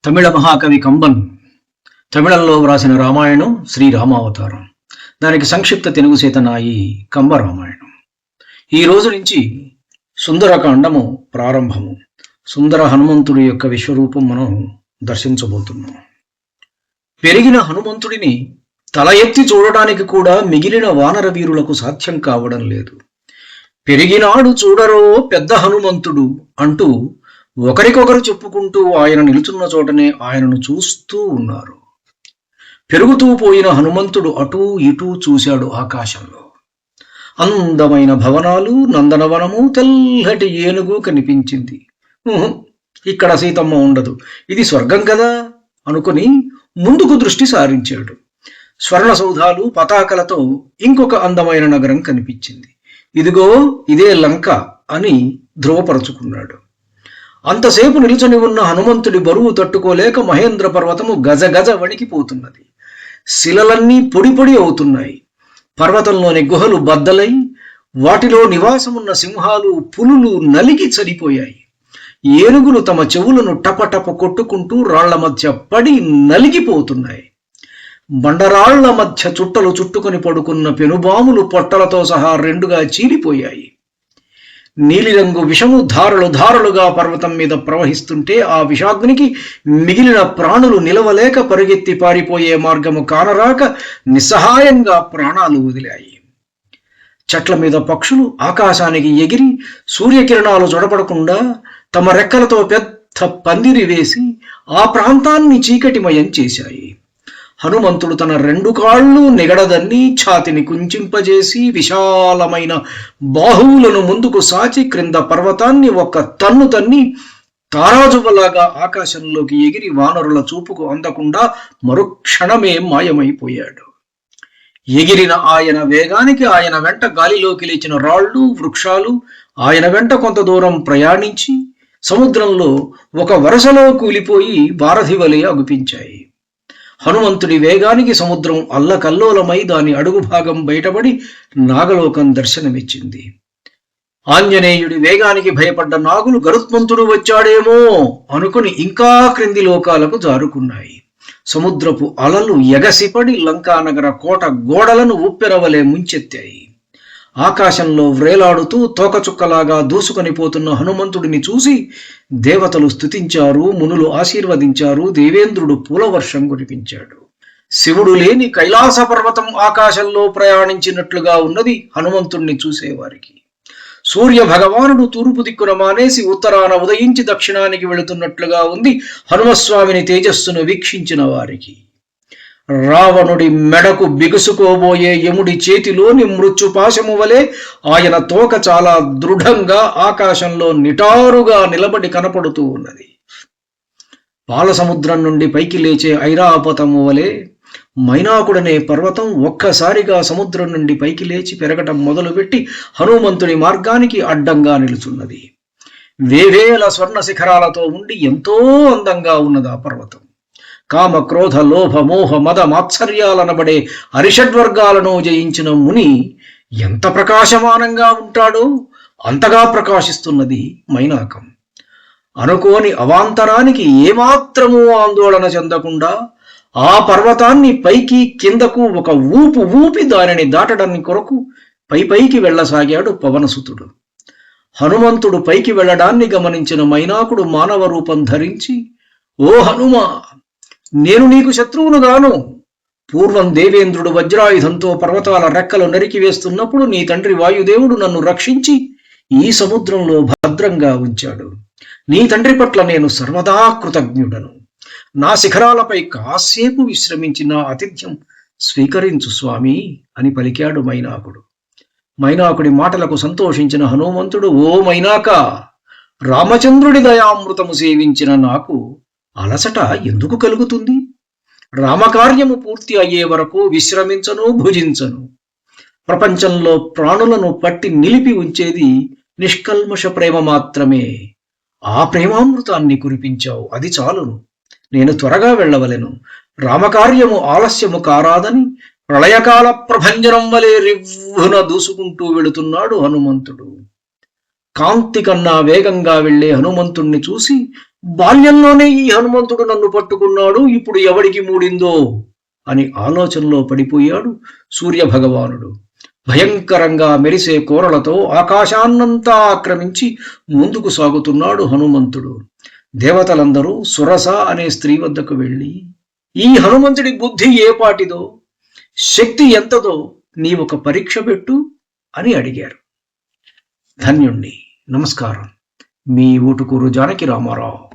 తమిళ మహాకవి కంబన్ తమిళంలో వ్రాసిన రామాయణం శ్రీరామావతారం. దానికి సంక్షిప్త తెలుగు సేతనాయి కంబ రామాయణం. ఈ రోజు నుంచి సుందరకాండము ప్రారంభము. సుందర హనుమంతుడి యొక్క విశ్వరూపం మనం దర్శించబోతున్నాం. పెరిగిన హనుమంతుడిని తల ఎత్తి చూడడానికి కూడా మిగిలిన వానర వీరులకు సాధ్యం కావడం లేదు. పెరిగినాడు చూడరో పెద్ద హనుమంతుడు అంటూ ఒకరికొకరు చెప్పుకుంటూ ఆయన నిలుచున్న చోటనే ఆయనను చూస్తూ ఉన్నారు. పెరుగుతూ పోయిన హనుమంతుడు అటూ ఇటూ చూశాడు. ఆకాశంలో అందమైన భవనాలు, నందనవనము, తెల్లటి ఏనుగు కనిపించింది. ఇక్కడ సీతమ్మ ఉండదు, ఇది స్వర్గం కదా అనుకుని ముందుకు దృష్టి సారించాడు. స్వర్ణ సౌధాలు, పతాకలతో ఇంకొక అందమైన నగరం కనిపించింది. ఇదిగో ఇదే లంక అని ధృవపరుచుకున్నాడు. అంతసేపు నిలుచని ఉన్న హనుమంతుడి బరువు తట్టుకోలేక మహేంద్ర పర్వతము గజగజ వణికిపోతున్నది. శిలలన్నీ పొడి పొడి అవుతున్నాయి. పర్వతంలోని గుహలు బద్దలై వాటిలో నివాసమున్న సింహాలు, పులులు నలిగి చనిపోయాయి. ఏనుగులు తమ చెవులను టపటప కొట్టుకుంటూ రాళ్ల మధ్య పడి నలిగిపోతున్నాయి. బండరాళ్ల మధ్య చుట్టలు చుట్టుకొని పడుకున్న పెనుబాములు పొట్టలతో సహా రెండుగా చీలిపోయాయి. నీలిరంగు విషము ధారలు ధారలుగా పర్వతం మీద ప్రవహిస్తుంటే ఆ విషాగ్నికి మిగిలిన ప్రాణులు నిలవలేక పరుగెత్తి పారిపోయే మార్గము కానరాక నిస్సహాయంగా ప్రాణాలు వదిలాయి. చెట్ల మీద పక్షులు ఆకాశానికి ఎగిరి సూర్యకిరణాలు జొడపడకుండా తమ రెక్కలతో పెద్ద పందిరి వేసి ఆ ప్రాంతాన్ని చీకటిమయం చేశాయి. హనుమంతుడు తన రెండు కాళ్ళు నిగడదన్ని ఛాతిని కుంచింపజేసి విశాలమైన బాహువులను ముందుకు సాచి క్రింద పర్వతాన్ని ఒక్క తన్ను తన్ని తారాజువలాగా ఆకాశంలోకి ఎగిరి వానరుల చూపుకు అందకుండా మరుక్షణమే మాయమైపోయాడు. ఎగిరిన ఆయన వేగానికి ఆయన వెంట గాలిలోకి లేచిన రాళ్ళు, వృక్షాలు ఆయన వెంట కొంత దూరం ప్రయాణించి సముద్రంలో ఒక వరసలో కూలిపోయి వారధి వలె అగుపించాయి. హనుమంతుడి వేగానికి సముద్రం అల్లకల్లోలమై దాని అడుగు భాగం బయటపడి నాగలోకం దర్శనమిచ్చింది. ఆంజనేయుడి వేగానికి భయపడ్డ నాగులు గరుత్మంతుడు వచ్చాడేమో అనుకుని ఇంకా క్రింది లోకాలకు జారుకున్నాయి. సముద్రపు అలలు ఎగసిపడి లంకానగర కోట గోడలను ఉప్పెరవలే ముంచెత్తాయి. ఆకాశంలో వ్రేలాడుతూ తోకచుక్కలాగా దూసుకొని పోతున్న హనుమంతుడిని చూసి దేవతలు స్తుతించారు, మునులు ఆశీర్వదించారు, దేవేంద్రుడు పూలవర్షం కురిపించాడు. శివుడు లేని కైలాస పర్వతం ఆకాశంలో ప్రయాణించినట్లుగా ఉన్నది హనుమంతుణ్ణి చూసేవారికి. సూర్య భగవానుడు తూర్పు దిక్కున మానేసి ఉత్తరాన ఉదయించి దక్షిణానికి వెళుతున్నట్లుగా ఉంది హనుమస్వామిని తేజస్సును వీక్షించిన వారికి. రావణుడి మెడకు బిగుసుకోబోయే యముడి చేతిలోని మృత్యుపాశము వలె ఆయన తోక చాలా దృఢంగా ఆకాశంలో నిటారుగా నిలబడి కనపడుతూ ఉన్నది. పాలసముద్రం నుండి పైకి లేచే ఐరాపతము వలె మైనాకుడనే పర్వతం ఒక్కసారిగా సముద్రం నుండి పైకి లేచి పెరగటం మొదలుపెట్టి హనుమంతుడి మార్గానికి అడ్డంగా నిలుచున్నది. వేవేల స్వర్ణ శిఖరాలతో ఉండి ఎంతో అందంగా ఉన్నది ఆ పర్వతం. కామ, క్రోధ, లోభ, మోహ, మద, మాత్సర్యాలనబడే అరిషడ్వర్గాలను జయించిన ముని ఎంత ప్రకాశమానంగా ఉంటాడో అంతగా ప్రకాశిస్తున్నది మైనాకం. అనుకోని అవాంతరానికి ఏమాత్రమూ ఆందోళన చెందకుండా ఆ పర్వతాన్ని పైకి కిందకు ఒక ఊపు ఊపి దానిని దాటడానికి కొరకు పైకి వెళ్ళసాగాడు పవనసుతుడు. హనుమంతుడు పైకి వెళ్ళడాన్ని గమనించిన మైనాకుడు మానవ రూపం ధరించి, ఓ హనుమా, నేను నీకు శత్రువునుగాను. పూర్వం దేవేంద్రుడు వజ్రాయుధంతో పర్వతాల రెక్కలు నరికి వేస్తున్నప్పుడు నీ తండ్రి వాయుదేవుడు నన్ను రక్షించి ఈ సముద్రంలో భద్రంగా ఉంచాడు. నీ తండ్రి పట్ల నేను సర్వదా కృతజ్ఞుడను. నా శిఖరాలపై కాసేపు విశ్రమించి నా ఆతిథ్యం స్వీకరించు స్వామి అని పలికాడు మైనాకుడు. మైనాకుడి మాటలకు సంతోషించిన హనుమంతుడు, ఓ మైనాక, రామచంద్రుడి దయామృతము సేవించిన నాకు అలసట ఎందుకు కలుగుతుంది? రామకార్యము పూర్తి అయ్యే వరకు విశ్రమించను, భుజించను. ప్రపంచంలో ప్రాణులను పట్టి నిలిపి ఉంచేది నిష్కల్మష ప్రేమ మాత్రమే. ఆ ప్రేమామృతాన్ని కురిపించావు, అది చాలును. నేను త్వరగా వెళ్ళవలెను. రామకార్యము ఆలస్యము కారాదని ప్రళయకాల ప్రభంజనం వలె రివ్వున దూసుకుంటూ వెళుతున్నాడు హనుమంతుడు. కాంతి కన్నా వేగంగా వెళ్లే హనుమంతుణ్ణి చూసి, బాల్యంలోనే ఈ హనుమంతుడు నన్ను పట్టుకున్నాడు, ఇప్పుడు ఎవడికి మూడిందో అని ఆలోచనలో పడిపోయాడు సూర్యభగవానుడు. భయంకరంగా మెరిసే కోరలతో ఆకాశాన్నంతా ఆక్రమించి ముందుకు సాగుతున్నాడు హనుమంతుడు. దేవతలందరూ సురస అనే స్త్రీ వద్దకు వెళ్ళి, ఈ హనుమంతుడి బుద్ధి ఏపాటిదో, శక్తి ఎంతదో నీవొక పరీక్ష పెట్టు అని అడిగారు. ధన్యుణ్ణి. నమస్కారం. మీ ఊటుకూరు జానకి రామారావు.